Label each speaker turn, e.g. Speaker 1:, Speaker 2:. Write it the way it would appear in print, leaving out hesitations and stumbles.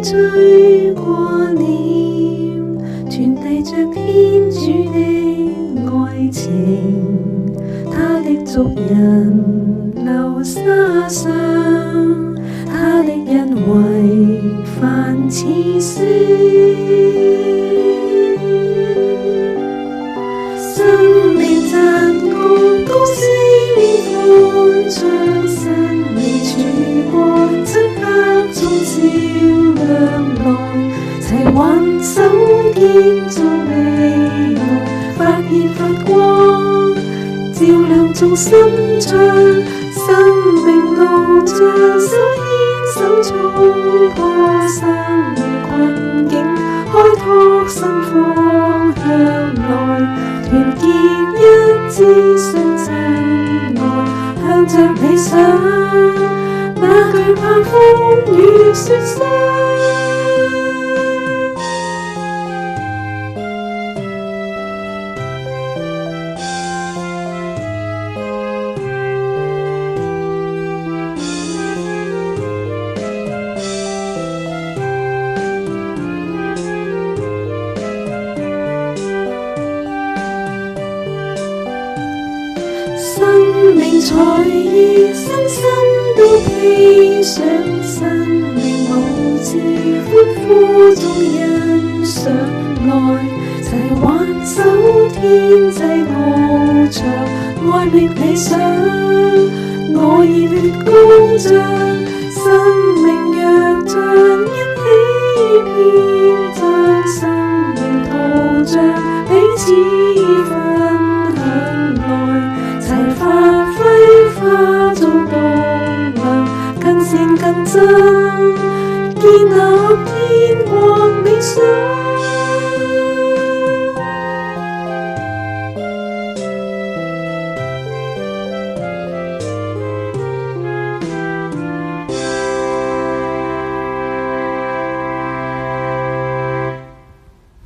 Speaker 1: 追過念，傳遞着天主的愛情，他的族人流沙上，他的恩惠泛似雪。生命讚歌，高聲歡唱，生命曙光漆黑中照亮來，齊挽手建造未來，發熱發光，照亮眾心窗。生命路障，手牽手衝破生命困境，開拓新方向來，團結一致信真愛，向着理想，哪懼怕風雨雪霜。生命才意，身心都披上，生命無字，歡呼中欣賞來，齊挽手天際翱翔，愛覓理想，我熱血高漲，生命若像一起飄。